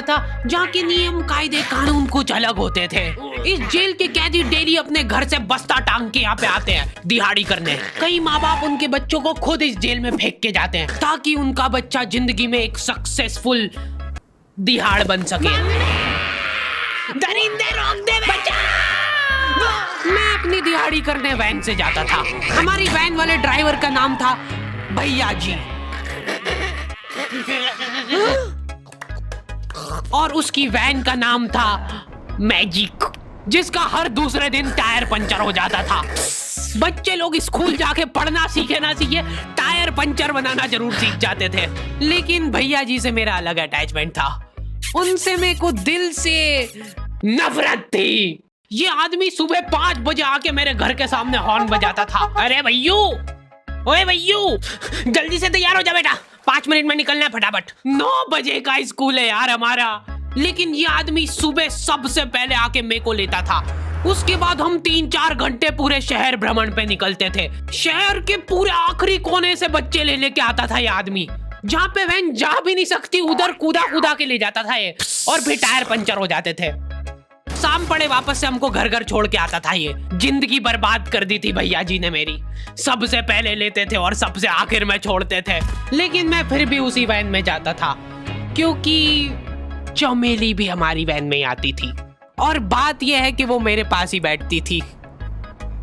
खाना था जहाँ के नियम कायदे कानून कुछ अलग होते थे। इस जेल के कैदी डेली अपने घर से बस्ता टांग के यहाँ पे आते हैं दिहाड़ी करने। कई माँ बाप उनके बच्चों को खुद इस जेल में फेंक के जाते हैं ताकि उनका बच्चा जिंदगी में एक सक्सेसफुल दिहाड़ बन सके। दरिंदे रोक दे बच्चा। मैं अपनी दिहाड़ी करने वैन से जाता था। हमारी वैन वाले ड्राइवर का नाम था भैया जी और उसकी वैन का नाम था मैजिक, जिसका हर दूसरे दिन टायर पंचर हो जाता था। बच्चे लोग स्कूल जाके पढ़ना सीखे ना सीखे टायर पंचर बनाना जरूर सीख जाते थे। लेकिन भैया जी से मेरा अलग अटैचमेंट था। उनसे मेरे को दिल से नफरत थी। ये आदमी सुबह 5 बजे आके मेरे घर के सामने हॉर्न बजाता था। अरे भैयू, ओए भैयू, जल्दी से तैयार हो जा बेटा, 5 मिनट में निकलना है फटाफट। 9 बजे का स्कूल है यार हमारा। लेकिन ये आदमी सुबह सबसे पहले आके मेरे को लेता था। उसके बाद हम 3-4 घंटे पूरे शहर भ्रमण पे निकलते थे। शहर के पूरे आखिरी कोने से बच्चे ले लेके आता था ये आदमी। जहाँ पे वैन जा भी नहीं सकती उधर कूदा कूदा के ले जाता था ये, और फिर टायर पंचर हो जाते थे। शाम पड़े वापस से हमको घर घर छोड़ के आता था ये। जिंदगी बर्बाद कर दी थी भैया जी ने मेरी। सबसे पहले लेते थे और सबसे आखिर में छोड़ते थे। लेकिन मैं फिर भी उसी वैन में जाता था क्योंकि चमेली भी हमारी वैन में ही आती थी। और बात यह है कि वो मेरे पास ही बैठती थी,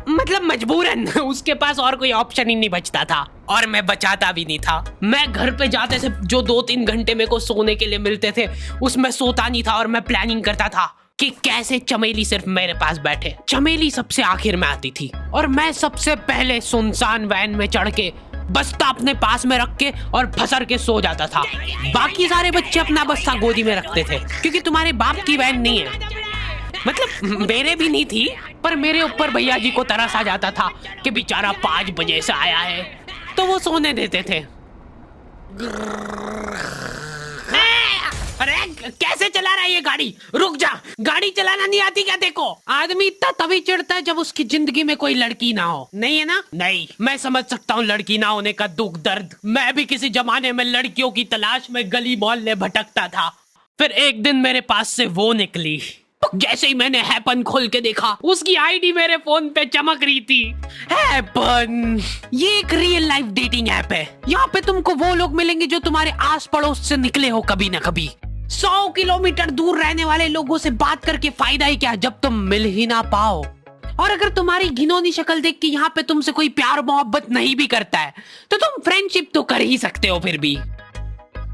मतलब मजबूरन। उसके पास और कोई ऑप्शन ही नहीं बचता था और मैं बचाता भी नहीं था। मैं घर पे जाते से जो 2-3 घंटे मेरे को सोने के लिए मिलते थे उसमें सोता नहीं था और मैं प्लानिंग करता था कि कैसे चमेली सिर्फ मेरे पास बैठे। चमेली सबसे आखिर में आती थी और मैं सबसे पहले सुनसान वैन में चढ़ के बस्ता अपने पास में रख के और फसर के सो जाता था। बाकी सारे बच्चे अपना बस्ता गोदी में रखते थे क्योंकि तुम्हारे बाप की वैन नहीं है, मतलब मेरे भी नहीं थी। पर मेरे ऊपर भैया जी को तरस आ जाता था कि बेचारा 5 बजे से आया है, तो वो सोने देते थे। अरे कैसे चला रहा है ये गाड़ी? रुक जा, गाड़ी चलाना नहीं आती क्या? देखो, आदमी इतना तभी चिढ़ता है जब उसकी जिंदगी में कोई लड़की ना हो। नहीं है ना? नहीं, मैं समझ सकता हूँ लड़की ना होने का दुख दर्द। मैं भी किसी जमाने में लड़कियों की तलाश में गली मोहल्ले भटकता था। फिर एक दिन मेरे पास से वो निकली। जैसे ही मैंने हैपन खोल के देखा उसकी आईडी मेरे फोन पे चमक रही थी। हैपन ये एक रियल लाइफ डेटिंग ऐप है। यहाँ पे तुमको वो लोग मिलेंगे जो तुम्हारे आस पड़ोस से निकले हो कभी ना कभी। 100 किलोमीटर दूर रहने वाले लोगों से बात करके फायदा ही क्या जब तुम मिल ही ना पाओ। और अगर तुम्हारी घिनौनी शक्ल देख के यहाँ पे तुमसे कोई प्यार मोहब्बत नहीं भी करता है तो तुम फ्रेंडशिप तो कर ही सकते हो फिर भी।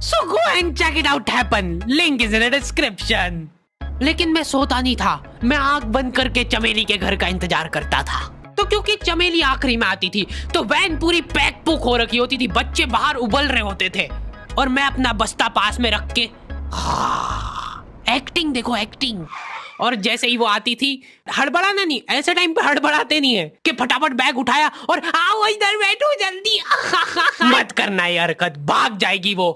So go and check it out happen. Link is in the description. लेकिन मैं सोता नहीं था। मैं आंख बंद करके चमेली के घर का इंतजार करता था। तो क्योंकि चमेली आखिरी में आती थी तो वैन पूरी पैक पुक हो रखी होती थी। बच्चे बाहर उबल रहे होते थे और मैं अपना बस्ता पास में रख के एक्टिंग देखो एक्टिंग। और जैसे ही वो आती थी, हड़बड़ाना नहीं, ऐसे टाइम पे हड़बड़ाते नहीं है कि फटाफट बैग उठाया और आओ इधर बैठो जल्दी। मत करना ये हरकत, भाग जाएगी वो।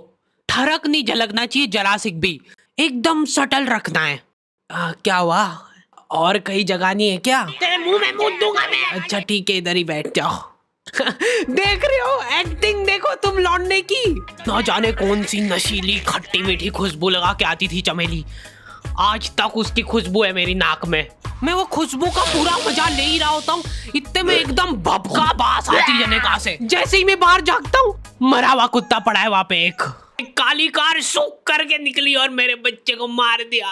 ठरक नहीं झलकना चाहिए जरा सिक भी, एकदम सटल रखना है। क्या हुआ? और कहीं जगह नहीं है क्या? तेरे मुंह में मूत दूंगा मैं। अच्छा ठीक है, इधर ही बैठ जाओ। देख रहे हो एक्टिंग देखो तुम लौंडे की। ना जाने कौन सी नशीली खट्टी मीठी खुशबू लगा के आती थी चमेली। आज तक उसकी खुशबू है मेरी नाक में। मैं वो खुशबू का पूरा मजा ले ही रहा होता हूँ, इतने में एकदम भभका बास आती है निकाह से। जैसे ही मैं बाहर झांकता हूँ, मरा हुआ कुत्ता पड़ा है वहाँ पे। एक काली कार सूख करके निकली और मेरे बच्चे को मार दिया।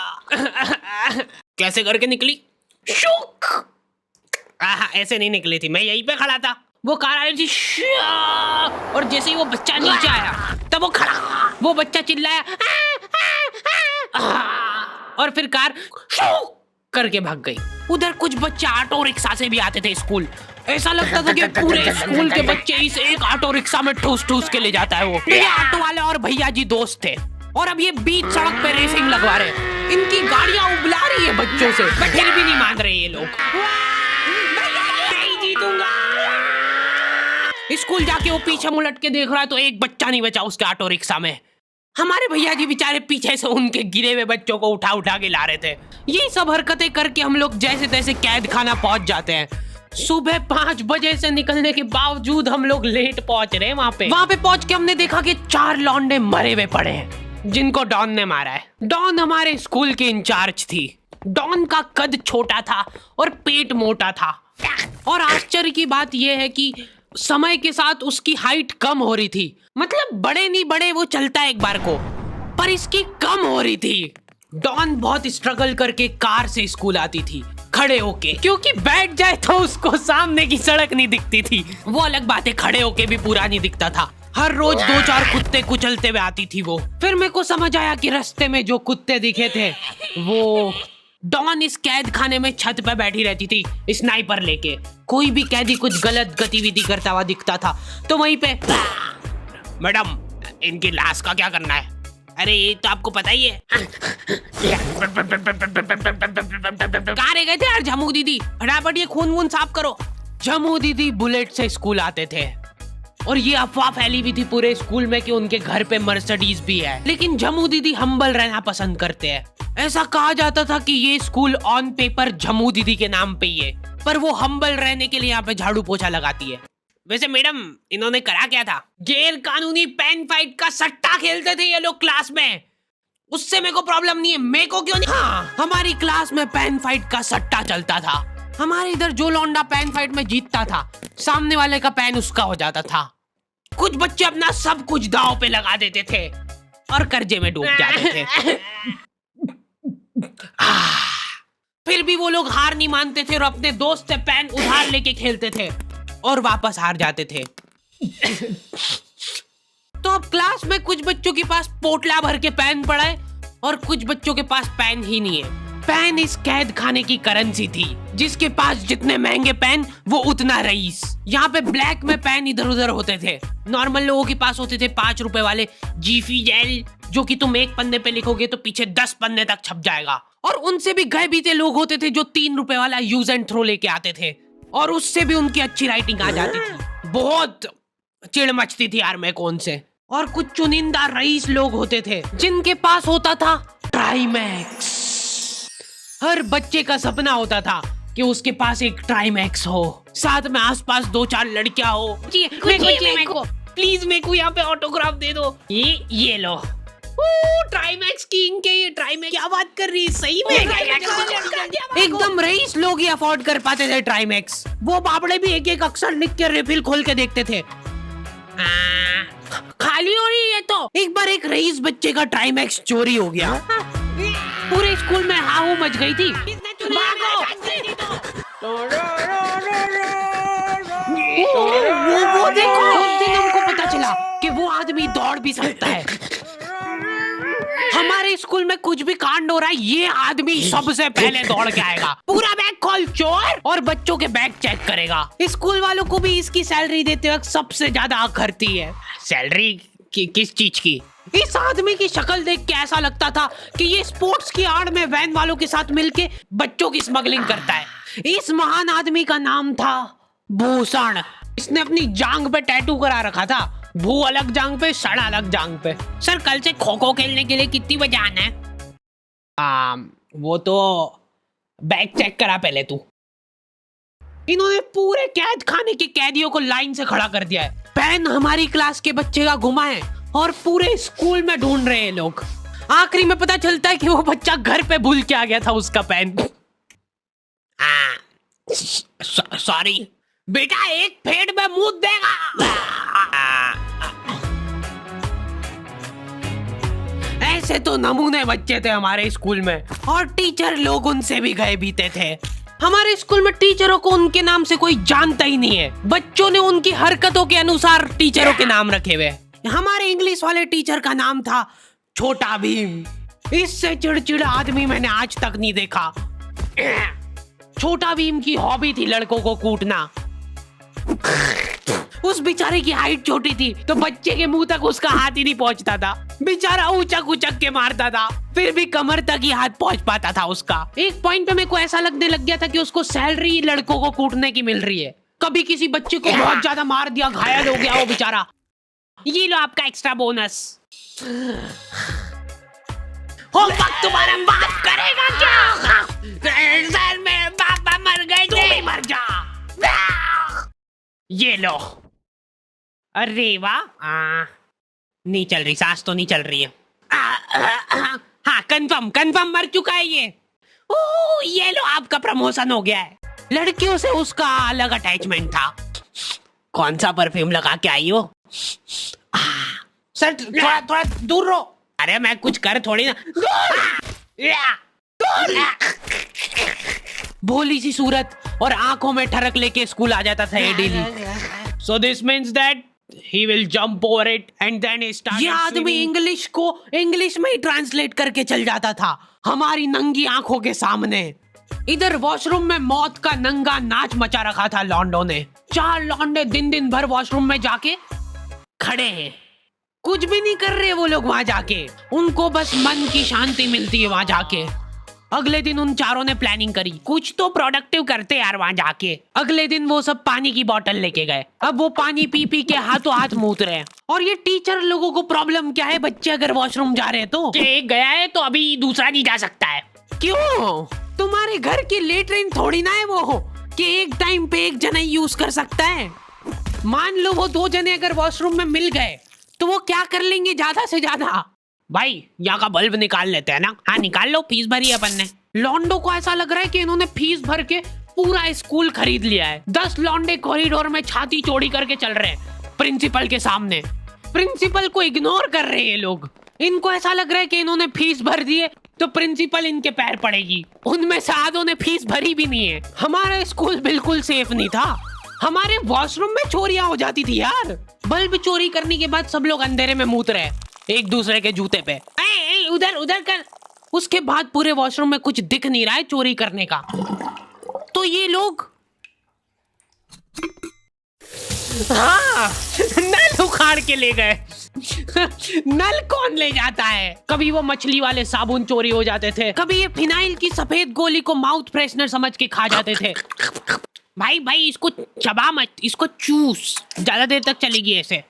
कैसे करके निकली? शूक। ऐसे नहीं निकली थी, मैं यहीं पे खड़ा था, वो कार आई थी और जैसे ही वो बच्चा नीचे आया तब वो खड़ा, वो बच्चा चिल्लाया और फिर कार शूक करके भाग गई। उधर कुछ बच्चे ऑटो रिक्शा से भी आते थे स्कूल। ऐसा लगता था कि पूरे स्कूल के बच्चे इस एक ऑटो रिक्शा में ठूस ठूस के ले जाता है वो। ये ऑटो वाले और भैया जी दोस्त थे और अब ये बीच सड़क पे रेसिंग लगवा रहे हैं। इनकी गाड़ियां उबला रही है बच्चों से, पर फिर भी नहीं मान रहे ये लोग। नहीं जीतूंगा। स्कूल जाके वो पीछे मुलट के देख रहा है तो एक बच्चा नहीं बचा उसके ऑटो रिक्शा में। हमारे भैया जी बेचारे पीछे से उनके गिरे हुए बच्चों को उठा उठा के ला रहे थे। ये सब हरकतें करके हम लोग जैसे तैसे कैद खाना पहुंच जाते हैं। सुबह 5 बजे से निकलने के बावजूद हम लोग लेट पहुंच रहे हैं। वहाँ पे पहुंच के हमने देखा कि 4 लौंडे मरे हुए पड़े हैं। जिनको डॉन ने मारा है। डॉन हमारे स्कूल की इंचार्ज थी। डॉन का कद छोटा था और पेट मोटा था, और आश्चर्य की बात यह है कि समय के साथ उसकी हाइट कम हो रही थी। मतलब बड़े नहीं बड़े वो चलता एक बार को, पर इसकी कम हो रही थी। डॉन बहुत स्ट्रगल करके कार से स्कूल आती थी खड़े होके, क्योंकि बैठ जाए तो उसको सामने की सड़क नहीं दिखती थी। वो अलग बात है, खड़े होके भी पूरा नहीं दिखता था। हर रोज 2-4 कुत्ते कुचलते हुए आती थी वो। फिर मेरे को समझ आया कि रास्ते में जो कुत्ते दिखे थे वो डॉन इस कैद खाने में छत पे बैठी रहती थी स्नाइपर लेके। कोई भी कैदी कुछ गलत गतिविधि करता हुआ दिखता था तो वहीं पे, मैडम इनकी लाश का क्या करना है? अरे ये तो आपको पता ही है। कहाँ रह गए थे यार झमू दीदी, फटाफट ये खून वून साफ करो। झमू दीदी बुलेट से स्कूल आते थे और ये अफवाह फैली हुई थी पूरे स्कूल में कि उनके घर पे मर्सिडीज भी है, लेकिन झमू दीदी हम्बल रहना पसंद करते हैं। ऐसा कहा जाता था कि ये स्कूल ऑन पेपर झमू दीदी के नाम पे ही है, पर वो हम्बल रहने के लिए यहाँ पे झाड़ू पोछा लगाती है। वैसे मैडम इन्होंने करा क्या था? गैर कानूनी पेन फाइट का सट्टा खेलते थे ये लोग क्लास में। उससे मेरे को प्रॉब्लम नहीं है, मेरे को क्यों नहीं? हाँ, हमारी क्लास में पेन फाइट का सट्टा चलता था। हमारे इधर जो लौंडा पेन फाइट में जीतता था, सामने वाले का पेन उसका हो जाता था। कुछ बच्चे अपना सब कुछ दांव पे लगा देते थे और कर्जे में डूब जाते थे। फिर भी वो लोग हार नहीं मानते थे और अपने दोस्त से पेन उधार लेके खेलते थे और वापस हार जाते थे। तो अब क्लास में कुछ बच्चों के पास पोटला भर के पेन पड़ा है और कुछ बच्चों के पास पेन ही नहीं है। पेन इस कैद खाने की करेंसी थी, जिसके पास जितने महंगे पेन वो उतना रईस। यहाँ पे ब्लैक में पेन इधर उधर होते थे। नॉर्मल लोगों के पास होते थे 5 रुपए वाले जीफी जेल, जो कि तुम एक पन्ने पे लिखोगे तो पीछे 10 पन्ने तक छप जाएगा। और उनसे भी गए बीते लोग होते थे जो 3 रुपए वाला यूज एंड थ्रो लेके आते थे और उससे भी उनकी अच्छी राइटिंग आ जाती थी। बहुत चिढ़ मचती थी यार मैं कौन से। और कुछ चुनिंदा रईस लोग होते थे जिनके पास होता था ट्राइमैक्स। हर बच्चे का सपना होता था कि उसके पास एक ट्राइमैक्स हो, साथ में आसपास 2-4 लड़कियां हो। मेरे को प्लीज मेरे को यहाँ पे ऑटोग्राफ दे दो। ये लो ट्राइमैक्स किंग के, ये ट्राइमैक्स क्या बात कर रही है? सही में एकदम रईस लोग ही अफोर्ड कर पाते थे ट्राइमैक्स। वो बाबड़े भी एक एक अक्षर लिख के रिफिल खोल के देखते थे। खाली हो रही है तो एक बार एक रईस बच्चे का ट्राइमैक्स चोरी हो गया। पूरे स्कूल में हाहू मच गई थी। वो देखो, उस दिन हमको पता चला कि वो आदमी दौड़ भी सकता है। हमारे स्कूल में कुछ भी कांड हो रहा है, ये आदमी सबसे पहले दौड़ के आएगा, पूरा बैग खोल चोर, और बच्चों के बैग चेक करेगा। स्कूल वालों को भी इसकी सैलरी देते वक्त सबसे ज्यादा आखरती है। सैलरी किस चीज की? इस आदमी की शक्ल देख के ऐसा लगता था कि ये स्पोर्ट्स की आड़ में वैन वालों के साथ मिलके बच्चों की स्मगलिंग करता है। इस महान आदमी का नाम था भूषण। इसने अपनी जांग पे टैटू करा रखा था, भू अलग जांग पे, सड़ अलग जांग पे। सर कल से खो खो खेलने के लिए कितनी बजे आना है? वो तो बैग चेक करा पहले तू। इन्होंने पूरे कैद खाने के कैदियों को लाइन से खड़ा कर दिया है। पेन हमारी क्लास के बच्चे का गुमा है और पूरे स्कूल में ढूंढ रहे हैं लोग। आखिरी में पता चलता है कि वो बच्चा घर पे भूल के आ गया था उसका पेन। सॉरी बेटा, एक फेट में मुंह देगा। ऐसे तो नमूने बच्चे थे हमारे स्कूल में, और टीचर लोग उनसे भी गए बीते थे। हमारे स्कूल में टीचरों को उनके नाम से कोई जानता ही नहीं है। बच्चों ने उनकी हरकतों के अनुसार टीचरों के नाम रखे हुए। हमारे इंग्लिश वाले टीचर का नाम था छोटा भीम। इससे चिड़चिड़ा आदमी मैंने आज तक नहीं देखा। छोटा भीम की हॉबी थी लड़कों को कूटना। उस बेचारे की हाइट छोटी थी तो बच्चे के मुंह तक उसका हाथ ही नहीं पहुंचता था। बेचारा उचक उचक के मारता था, फिर भी कमर तक ही हाथ पहुंच पाता था उसका। एक पॉइंट पे मेरे को ऐसा लगने लग गया था कि उसको सैलरी लड़कों को कूटने की मिल रही है। कभी किसी बच्चे को बहुत ज्यादा मार दिया, घायल हो गया वो बेचारा, ये लो आपका एक्स्ट्रा बोनस। होमवर्क तुम्हारा बाप करेगा क्या? सर मेरे पापा मर गए थे। तू भी मर जा। ये लो। अरे वाह, नहीं चल रही, सांस तो नहीं चल रही है। हाँ कंफर्म कंफर्म मर चुका है ये। ओह ये लो आपका प्रमोशन हो गया है। लड़कियों से उसका अलग अटैचमेंट था। कौन सा परफ्यूम लगा के आई हो? सर थोड़ा थोड़ा दूर रहो। अरे मैं कुछ कर थोड़ी ना। भोली सी सूरत और आंखों में ठरक लेके स्कूल आ जाता था ये daily. So this means that he will jump over it and then he started. ये आदमी इंग्लिश को इंग्लिश में ही ट्रांसलेट करके चल जाता था हमारी नंगी आंखों के सामने। इधर वॉशरूम में मौत का नंगा नाच मचा रखा था लॉन्डो ने। 4 लॉन्डे दिन दिन भर वॉशरूम में जाके खड़े हैं, कुछ भी नहीं कर रहे वो लोग वहां जाके। उनको बस मन की शांति मिलती है वहां जाके। अगले दिन उन चारों ने प्लानिंग करी कुछ तो प्रोडक्टिव करते यार वहां जाके। अगले दिन वो सब पानी की बोतल लेके गए। अब वो पानी पी पी के हाथों हाथ मूत रहे हैं। और ये टीचर लोगों को प्रॉब्लम क्या है, बच्चे अगर वॉशरूम जा रहे हैं तो एक गया है तो अभी दूसरा नहीं जा सकता है। क्यों? तुम्हारे घर की लेटरिन थोड़ी ना है वो कि एक टाइम पे एक जना यूज कर सकता है। मान लो वो 2 जने अगर वॉशरूम में मिल गए तो वो क्या कर लेंगे ज्यादा से ज्यादा? भाई यहाँ का बल्ब निकाल लेते हैं ना। हाँ निकाल लो, फीस भरी है अपन ने। लॉन्डो को ऐसा लग रहा है कि इन्होंने फीस भर के पूरा स्कूल खरीद लिया है। 10 लॉन्डे कॉरिडोर में छाती चौड़ी करके चल रहे हैं प्रिंसिपल के सामने। प्रिंसिपल को इग्नोर कर रहे हैं ये लोग। इनको ऐसा लग रहा है कि इन्होंने फीस भर दी है तो प्रिंसिपल इनके पैर पड़ेगी। उनमें से आधों ने फीस भरी भी नहीं है। हमारा स्कूल बिल्कुल सेफ नहीं था। हमारे वॉशरूम में चोरियां हो जाती थी यार। बल्ब चोरी करने के बाद सब लोग अंधेरे में मूत रहे एक दूसरे के जूते पे। उधर उधर कर। उसके बाद पूरे वॉशरूम में कुछ दिख नहीं रहा है चोरी करने का। तो ये लोग हाँ नल उखाड़ के ले गए। नल कौन ले जाता है? कभी वो मछली वाले साबुन चोरी हो जाते थे, कभी ये फिनाइल की सफेद गोली को माउथ फ्रेशनर समझ के खा जाते थे। भाई भाई इसको चबा मत, इसको चूस, ज्यादा देर तक चलेगी ऐसे।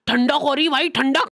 ठंडक हो रही भाई, ठंडक।